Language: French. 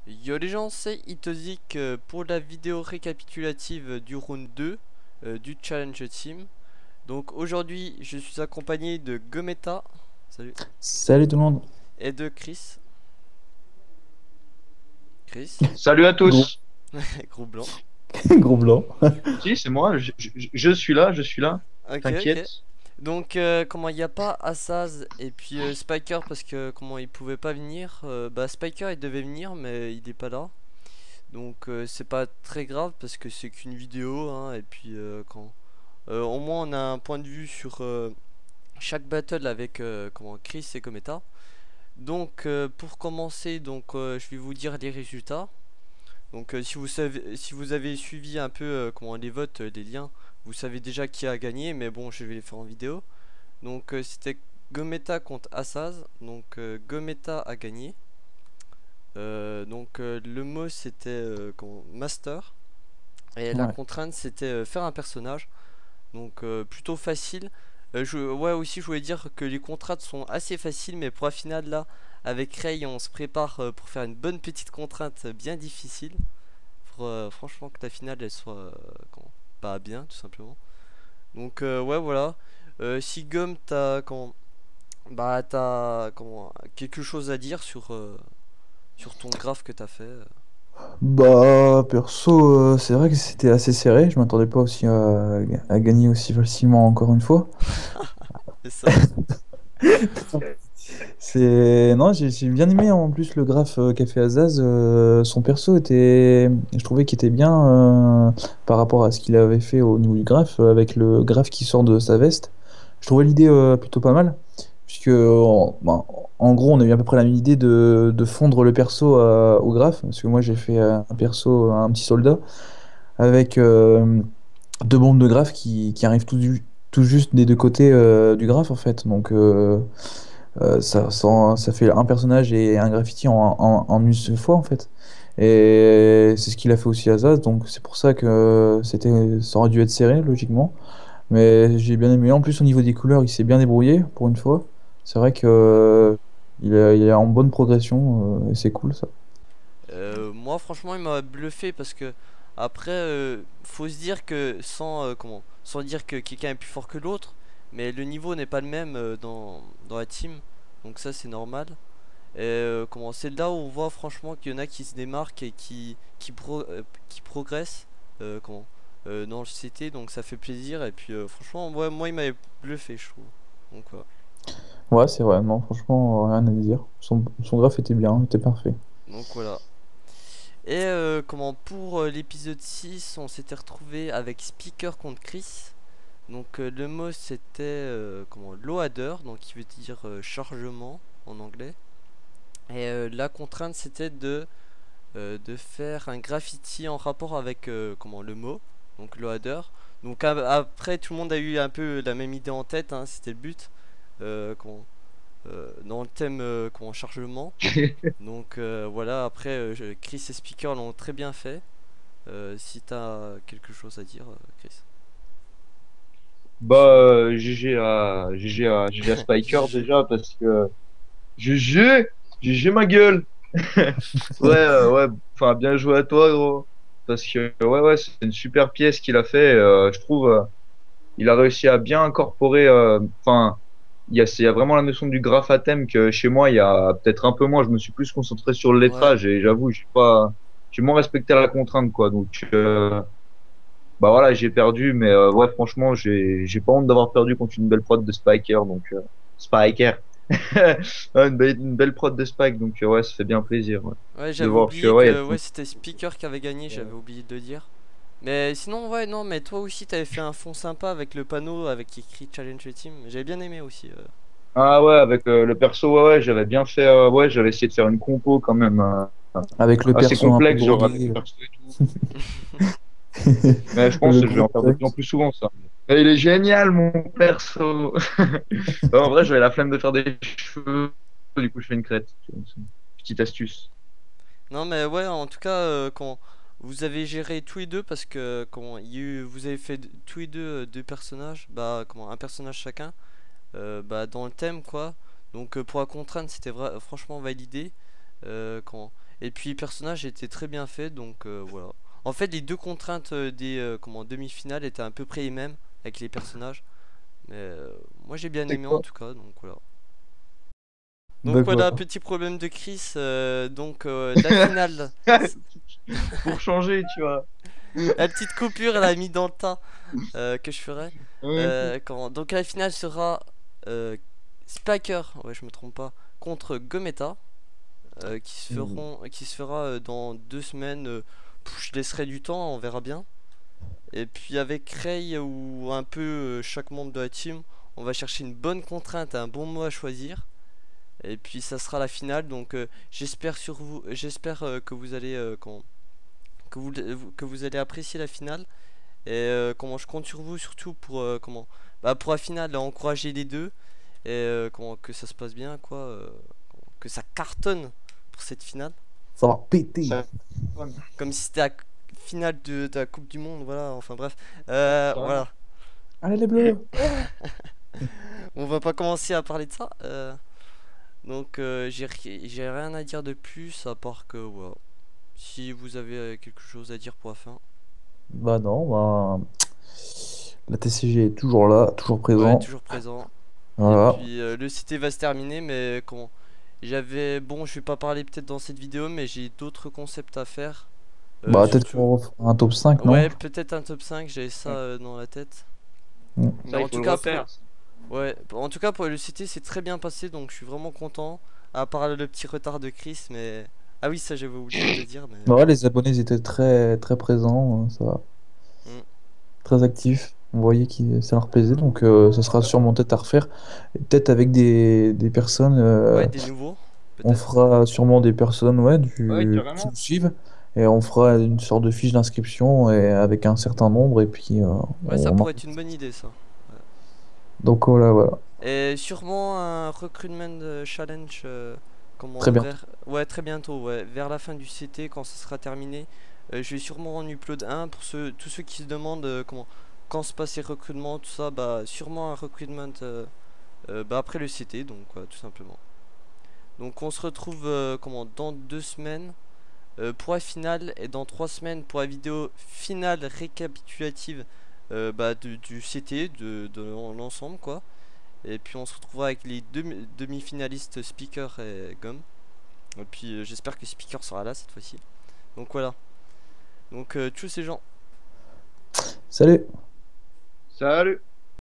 Yo les gens, c'est Itozik pour la vidéo récapitulative du round 2 du Challenge Team. Donc aujourd'hui, je suis accompagné de Gometa, salut, Salut tout le monde. et de Chris. Chris, Salut à Gros, tous. gros blanc. gros blanc. Si, c'est moi, je suis là, je suis là. Ok, ok. T'inquiète. Donc comment il n'y a pas Assaz et puis Spiker parce que comment il pouvait pas venir. Bah Spiker il devait venir mais il est pas là. Donc c'est pas très grave parce que c'est qu'une vidéo hein, et puis au moins on a un point de vue sur chaque battle avec comment Chris et Cometa. Donc pour commencer, donc je vais vous dire les résultats. Donc si vous avez suivi un peu comment les votes, les liens, vous savez déjà qui a gagné, mais bon, je vais les faire en vidéo. Donc c'était Gometa contre Assaz. Donc Gometa a gagné. Le mot c'était Master et la Ouais. contrainte c'était faire un personnage. Donc plutôt facile. Ouais aussi je voulais dire que les contraintes sont assez faciles mais pour la finale là avec Ray on se prépare pour faire une bonne petite contrainte bien difficile. Pour franchement que la finale elle soit pas bien tout simplement. Donc ouais voilà. Si Gomme t'as comment quelque chose à dire sur ton graphe que t'as fait. Bah, perso, c'est vrai que c'était assez serré. Je m'attendais pas aussi à gagner aussi facilement encore une fois. C'est ça. Non, j'ai bien aimé en plus le graphe qu'a fait Azaz. Son perso était, je trouvais qu'il était bien par rapport à ce qu'il avait fait au niveau du graphe, avec le graphe qui sort de sa veste. Je trouvais l'idée plutôt pas mal, puisque en gros, on a eu à peu près la même idée de fondre le perso au graphe, parce que moi j'ai fait un perso, un petit soldat, avec deux bombes de graphe qui arrivent tout juste des deux côtés du graphe en fait. Donc ça fait un personnage et un graffiti en une seule fois en fait. Et c'est ce qu'il a fait aussi à Zaz, donc c'est pour ça que ça aurait dû être serré logiquement. Mais j'ai bien aimé. En plus, au niveau des couleurs, il s'est bien débrouillé pour une fois. C'est vrai que il est en bonne progression et c'est cool ça. Moi franchement il m'a bluffé parce que après faut se dire que sans dire que quelqu'un est plus fort que l'autre, mais le niveau n'est pas le même dans la team, donc ça c'est normal. Et c'est là où on voit franchement qu'il y en a qui se démarquent et qui progressent dans le CT, donc ça fait plaisir. Et puis franchement ouais, moi il m'avait bluffé je trouve. Donc voilà. Ouais, c'est vrai. Non, franchement, rien à dire. Son graphe était bien, était parfait. Donc voilà. Et pour l'épisode 6 on s'était retrouvé avec Speaker contre Chris. Donc le mot c'était loader, donc qui veut dire chargement en anglais. Et la contrainte c'était de faire un graffiti en rapport avec le mot, donc loader. Donc après tout le monde a eu un peu la même idée en tête, hein, c'était le but. Euh, comment, dans le thème chargement. Donc voilà, après Chris et Speaker l'ont très bien fait. Si t'as quelque chose à dire, Chris. Bah, Sinon, GG à Spiker GG. déjà parce que GG, GG ma gueule. Ouais, ouais, enfin bien joué à toi gros. Parce que ouais, c'est une super pièce qu'il a fait. Je trouve, il a réussi à bien incorporer. Enfin, il y a vraiment la notion du graphathème que chez moi il y a peut-être un peu moins. Je me suis plus concentré sur le Ouais. lettrage et j'avoue, j'ai moins respecté la contrainte quoi. Donc bah voilà, j'ai perdu, mais ouais, franchement, j'ai pas honte d'avoir perdu contre une belle prod de Spiker, donc Spiker, Ouais, une belle prod de Spike, donc ouais, ça fait bien plaisir ouais, Ouais, de j'avais voir que oublié ouais, il y a que ouais, c'était Speaker qui avait gagné, j'avais oublié de le dire. Mais sinon, ouais, non, mais toi aussi, t'avais fait un fond sympa avec le panneau avec écrit Challenge Team. J'avais bien aimé aussi. ah ouais, avec le perso, ouais, j'avais bien fait, ouais, j'avais essayé de faire une compo quand même Avec le assez perso un peu complexe, genre avec drogué. le perso et tout. Mais je pense Le que je vais gros en faire de pack. plus en plus souvent ça. Et il est génial mon perso. En vrai, j'avais la flemme de faire des cheveux, du coup je fais une crête. C'est une petite astuce. Non, mais ouais, en tout cas, quand vous avez géré tous les deux, parce que vous avez fait tous les deux deux personnages, bah, un personnage chacun, bah, dans le thème, quoi. Donc, pour la contrainte, c'était franchement validé. Et puis les personnages étaient très bien faits, donc voilà. En fait, les deux contraintes des demi-finales étaient à peu près les mêmes avec les personnages. Mais moi j'ai bien C'est aimé en quoi? tout cas, donc voilà. Donc voilà, D'accord. petit problème de Chris. Donc la finale, Pour changer, tu vois. la petite coupure, elle a mis dans le tas que je ferai. Ouais. Donc la finale sera Spiker, ouais je me trompe pas, contre Gometa, Mm. qui se fera dans 2 semaines. Je laisserai du temps, on verra bien. Et puis avec Ray ou un peu chaque membre de la team, on va chercher une bonne contrainte, un bon mot à choisir. Et puis ça sera la finale. Donc j'espère que vous allez que vous allez apprécier la finale. Et comment je compte sur vous surtout pour pour la finale encourager les deux et comment que ça se passe bien quoi, que ça cartonne pour cette finale. Ça va péter. Ça, Comme si c'était la finale de la Coupe du Monde, voilà, enfin bref. carrément. Voilà. Allez les bleus. On va pas commencer à parler de ça. Donc j'ai rien à dire de plus à part que voilà. Si vous avez quelque chose à dire pour la fin. Bah non, bah la TCG est toujours là, toujours Ouais, présent. toujours présent. Et Voilà. puis le CT va se terminer, mais comment bon, je vais pas parler peut-être dans cette vidéo, mais j'ai d'autres concepts à faire. Bah peut-être Surtout, qu'on refera un top 5, non? ouais, peut-être un top 5 j'avais ça Ouais. dans la tête. Mm. Mais Ça, il en faut tout le cas, refaire. en tout cas pour le CT, c'est très bien passé, donc je suis vraiment content. À part le petit retard de Chris, mais ah oui, ça j'avais oublié de le dire, mais Bah ouais, les abonnés ils étaient très très présents, ça va. hmm. Très actifs. On voyait que ça leur plaisait, donc ça sera sûrement peut-être à refaire. Et peut-être avec des personnes. Ouais, des nouveaux, On peut-être. fera sûrement des personnes ouais, Ouais, qui carrément. nous suivent. Et on fera une sorte de fiche d'inscription et avec un certain nombre. Et puis Ouais, ça on pourrait en... être une bonne idée ça. Donc voilà, voilà. Et sûrement un recruitment challenge, Très bien. ouais, très bientôt, ouais, vers la fin du CT quand ça sera terminé. Je vais sûrement en upload un pour tous ceux qui se demandent quand se passe les recrutements, tout ça, bah sûrement un recruitment après le CT, donc tout simplement. Donc on se retrouve dans 2 semaines pour la finale et dans 3 semaines pour la vidéo finale récapitulative du CT de l'ensemble quoi. Et puis on se retrouvera avec les deux demi-finalistes Speaker et Gum. Et puis j'espère que Speaker sera là cette fois-ci. Donc voilà. Donc tchuss ces gens. Salut! Salut.